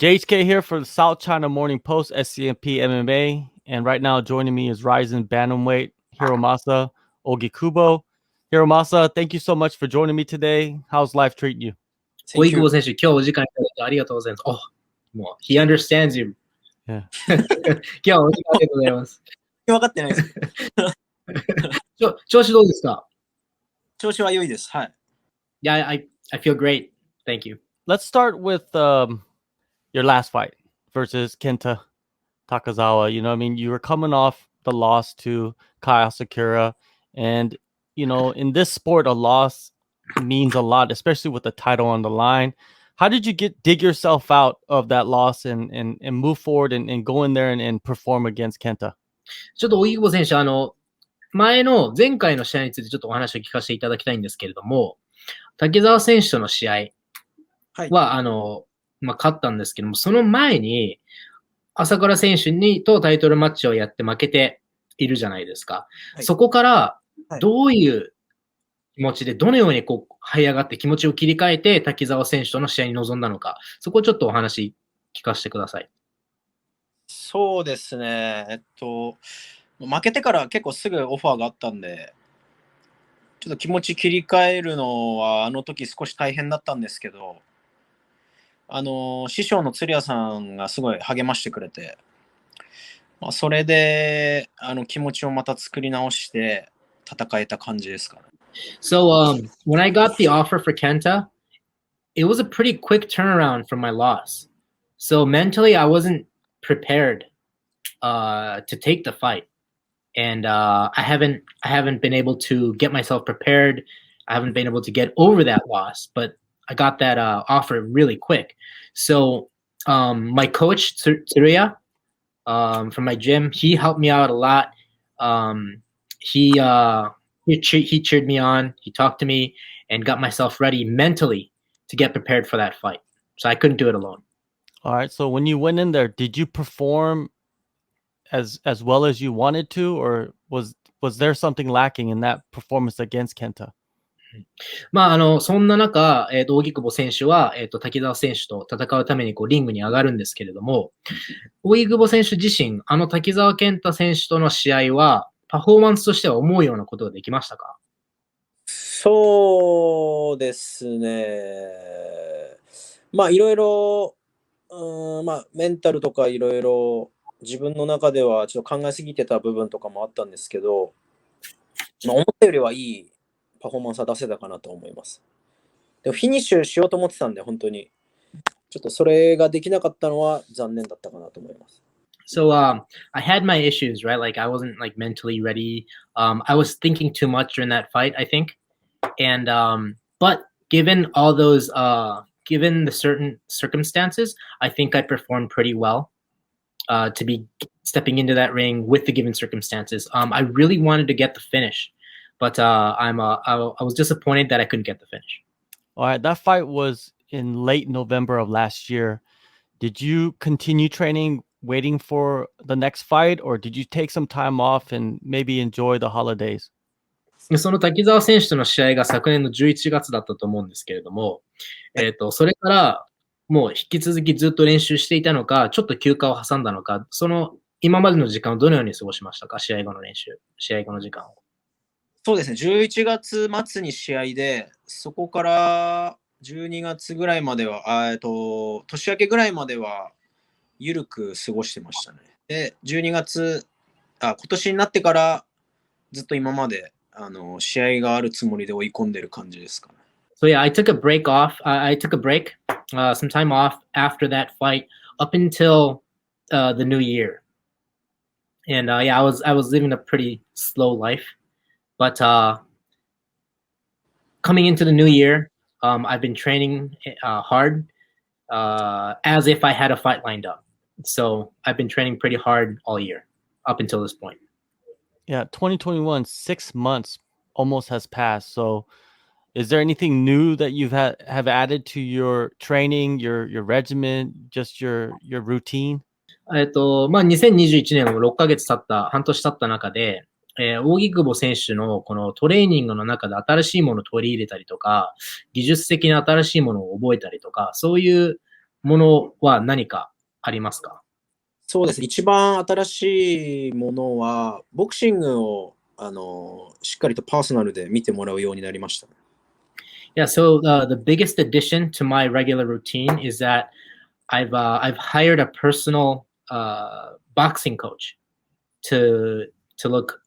JHK here for the South China Morning Post, SCMP MMA. And right now joining me is Rizin Bantamweight, Hiromasa Ougikubo. Hiromasa, thank you so much for joining me today. How's life treating you? 大久保選手、今日お時間いただいてありがとうございます。もう、he understands you. Yeah. 今日はお時間ありがとうございます。分かってないです。調子どうですか？調子は良いです。はい。Yeah, I feel great. Thank you. Let's start with your last fight versus Kenta Takezawa. You know, I mean, you were coming off the loss to Kya Sakura. And, you know, in this sport, a loss means a lot, especially with the title on the line. How did you dig yourself out of that loss and move forward and go in there and perform against Kenta? ちょっと荻久保選手、前回の試合についてちょっとお話を聞かせていただきたいんですけれども、竹澤選手との試合は、勝ったんですけども、その前に、朝倉選手とタイトルマッチをやって負けているじゃないですか。はい、そこから、どういう気持ちで、どのように這い上がって気持ちを切り替えて、滝沢選手との試合に臨んだのか、そこをちょっとお話聞かせてください。そうですね。負けてから結構すぐオファーがあったんで、ちょっと気持ち切り替えるのは、あの時少し大変だったんですけど、師匠の鶴谷さんがすごい励ましてくれて、それで、気持ちをまた作り直して、戦えた感じですかね。So, when I got the offer for Kenta, it was a pretty quick turnaround from my loss. So mentally, I wasn't prepared to take the fight, and I haven't been able to get myself prepared. I haven't been able to get over that loss, but I got that offer really quick. So my coach Tsuruya from my gym, he helped me out a lot. He cheered me on. He talked to me and got myself ready mentally to get prepared for that fight. So I couldn't do it alone. All right. So when you went in there, did you perform as well as you wanted to, or was there something lacking in that performance against Kenta? そんな中、荻久保選手は、滝沢選手と戦うためにリングに上がるんですけれども、荻久保選手自身、滝沢健太選手との試合は、パフォーマンスとしては思うようなことができましたか？そうですね。いろいろ、メンタルとかいろいろ自分の中ではちょっと考えすぎてた部分とかもあったんですけど、思ったよりはいいパフォーマンスは出せたかなと思います。でもフィニッシュしようと思ってたんで、本当にちょっとそれができなかったのは残念だったかなと思います。So I had my issues, right? Like I wasn't mentally ready. I was thinking too much during that fight, I think. And but given all those given the certain circumstances, I think I performed pretty well to be stepping into that ring with the given circumstances. I really wanted to get the finish, but I was disappointed that I couldn't get the finish. All right, that fight was in late November of last year. Did you continue training, waiting for the next fight, or did you take some time off and maybe enjoy the holidays? その滝沢選手との試合が昨年の11月だったと思うんですけれども、それからもう引き続きずっと練習していたのか、ちょっと休暇を挟んだのか、その今までの時間をどのように過ごしましたか？試合後の時間を。そうですね、11月末に試合で、そこから12月ぐらいまでは、年明けぐらいまでは緩く過ごしてましたね。で、12月、今年になってからずっと今まで試合があるつもりで追い込んでる感じですかね。So yeah, I took a break off. I took a break, some time off after that fight up until the new year. And yeah, I was living a pretty slow life. But coming into the new year, I've been training hard as if I had a fight lined up. So I've been training pretty hard all year up until this point. Yeah, 2021, 6 months almost has passed. So is there anything new that have added to your training, your regimen, just your routine? 2021年も6ヶ月経った、半年経った中で、荻久保選手のこのトレーニングの中で新しいものを取り入れたりとか、技術的な新しいものを覚えたりとか、そういうものは何かありますか？そうです。一番新しいものは、ボクシングを、しっかりとパーソナルで見てもらうようになりました。Yeah, so the biggest addition to my regular routine is that I've hired a personal boxing coach to look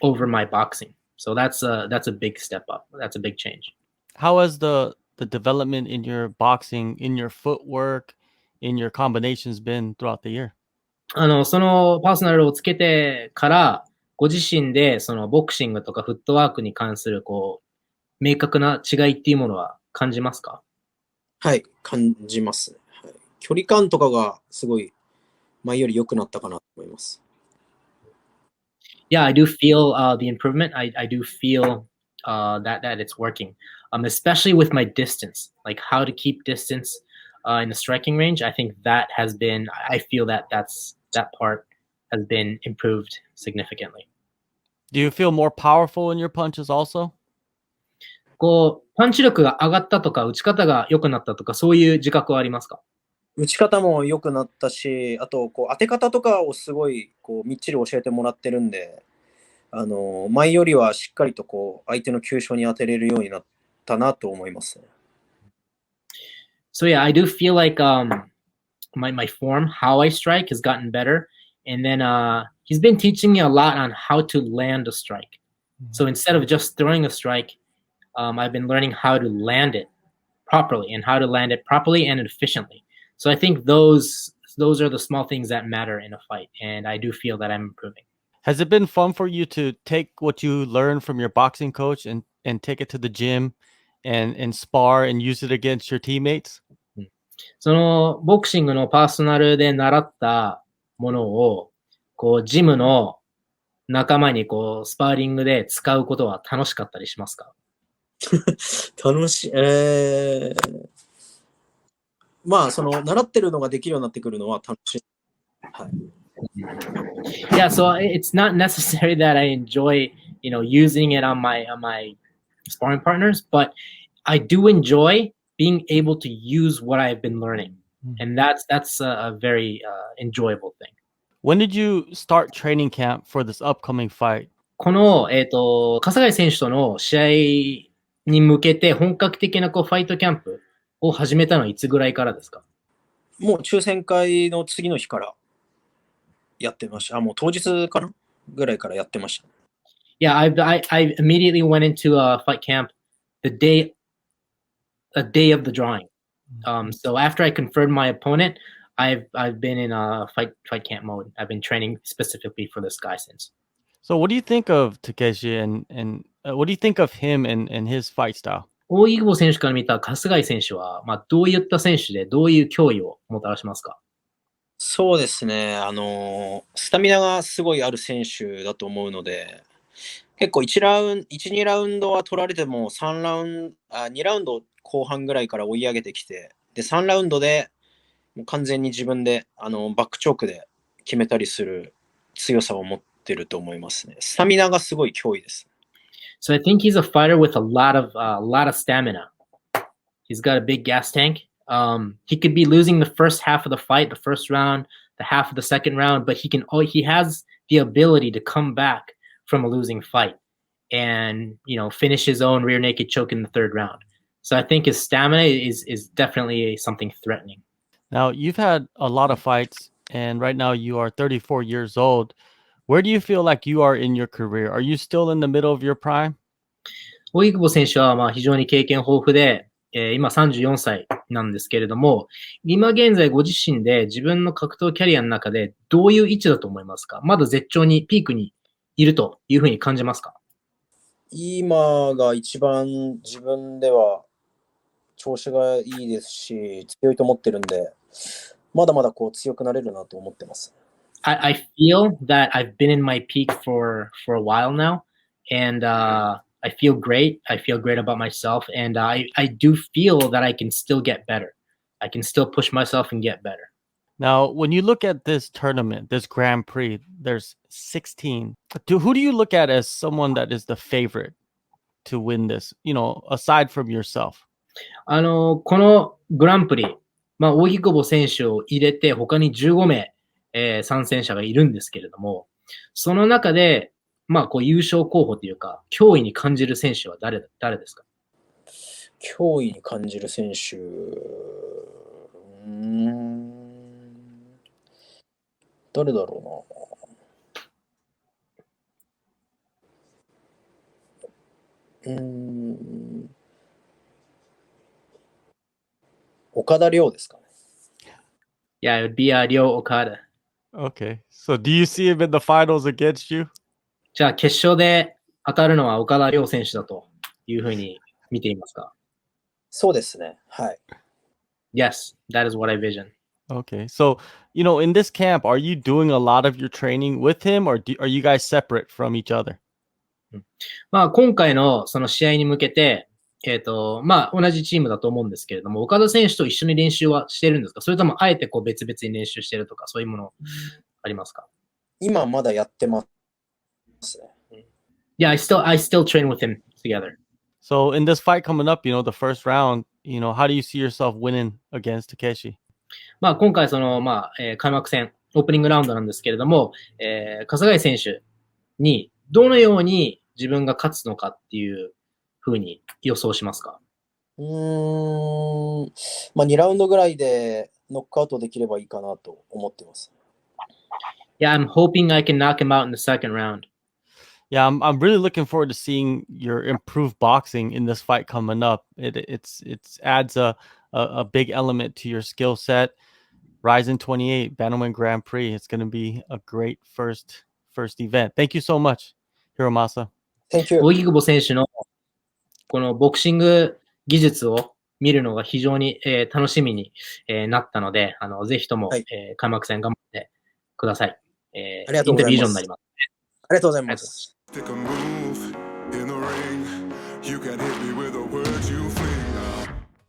over my boxing. So that's a big step up. That's a big change. How has the development in your boxing, in your footwork, in your combinations been throughout the year? そのパーソナルをつけてから、ご自身でそのボクシングとかフットワークに関する明確な違いっていうものは感じますか？はい、感じます。はい、距離感とかがすごい前より良くなったかなと思います。Yeah, I do feel the improvement. I do feel that it's working, especially with my distance, like how to keep distance in the striking range. I think that has been. I feel that that part has been improved significantly. Do you feel more powerful in your punches also? パンチ力が上がったとか、打ち方が良くなったとか、そういう自覚はありますか？打ち方も良くなったし、あと当て方とかをすごいみっちり教えてもらってるんで、前よりはしっかりと相手の急所に当てれるようになったなと思います。So yeah, I do feel like my form, how I strike, has gotten better, and then he's been teaching me a lot on how to land a strike. So instead of just throwing a strike, I've been learning how to land it properly and how to land it properly and efficiently. So I think those are the small things that matter in a fight, and I do feel that I'm improving. Has it been fun for you to take what you learned from your boxing coach and take it to the gym and spar and use it against your teammates? そのボクシングのパーソナルで習ったものをジムの仲間にスパーリングで使うことは楽しかったりしますか？楽しい。まあ習ってるのができるようになってくるのは楽しい。はい。Yeah, so it's not necessary that I enjoy, using it on my sparring partners, but I do enjoy being able to use what I've been learning, and that's a very enjoyable thing. When did you start training camp for this upcoming fight? この笠貝選手との試合に向けて本格的なファイトキャンプを始めたのはいつぐらいからですか？もう抽選会の次の日からやってました。もう当日かなぐらいからやってました。Yeah, I immediately went into a fight camp a day of the drawing. So after I confirmed my opponent, I've been in a fight camp mode. I've been training specifically for this guy since. So what do you think of Takeshi and what do you think of him and his fight style? 大井久保選手から見た春日井選手は、どういった選手でどういう脅威をもたらしますか？そうですね。スタミナがすごいある選手だと思うので、結構1、2ラウンドは取られても2ラウンド後半ぐらいから追い上げてきて、で、3ラウンドでもう完全に自分でバックチョークで決めたりする強さを持ってると思いますね。スタミナがすごい脅威です。So I think he's a fighter with a lot of stamina. He's got a big gas tank. He could be losing the first half of the fight, the first round, the half of the second round, but he has the ability to come back from a losing fight and finish his own rear naked choke in the third round. So I think his stamina is definitely something threatening. Now, you've had a lot of fights, and right now you are 34 years old. Where do you feel like you are in your career? Are you still in the middle of your prime? 大井久保選手は非常に経験豊富で、今34歳なんですけれども、今現在ご自身で自分の格闘キャリアの中でどういう位置だと思いますか？まだ絶頂に、ピークにいるというふうに感じますか？今が一番自分では調子がいいですし、強いと思ってるんで、まだまだ強くなれるなと思ってます。I feel that I've been in my peak for a while now, and I feel great. I feel great about myself, and I do feel that I can still get better. I can still push myself and get better. Now, when you look at this tournament, this Grand Prix, there's 16. Who do you look at as someone that is the favorite to win this, aside from yourself? このグランプリ、まあ、荻久保選手を入れて、他に15名、参戦者がいるんですけれども、その中で、まあ、こう優勝候補というか、脅威に感じる選手は誰ですか？脅威に感じる選手。誰だろうな。岡田亮ですかね。Yeah, it would be Ryo Okada. Okay. So do you see him in the finals against you? じゃあ、決勝で当たるのは岡田亮選手だというふうに見ていますか？そうですね。はい。Yes, that is what I vision. Okay. So, in this camp, are you doing a lot of your training with him or are you guys separate from each other? まあ、今回のその試合に向けて、まあ、同じチームだと思うんですけれども、岡田選手と一緒に練習はしてるんですか？それとも、あえてこう別々に練習してるとか、そういうものありますか？今まだやってますね。Yeah, I still train with him together. So in this fight coming up, the first round, how do you see yourself winning against Takeshi? まあ、今回まあ、開幕戦、オープニングラウンドなんですけれども、春日井選手にどのように自分が勝つのかっていうふうに予想しますか？まあ、2ラウンドぐらいでノックアウトできればいいかなと思ってます。Yeah, I'm hoping I can knock him out in the second round. Yeah, I'm really looking forward to seeing your improved boxing in this fight coming up. It adds a big element to your skill set. Rizin 28 Bantamweight Grand Prix. It's going to be a great first event. Thank you so much, Hiromasa. Thank you. 荻久保選手のこのボクシング技術を見るのが非常に、楽しみに、なったので、ぜひとも、開幕戦頑張ってください。インタビュー以上になります。ありがとうございます。Take a move in the ring. You can hit me with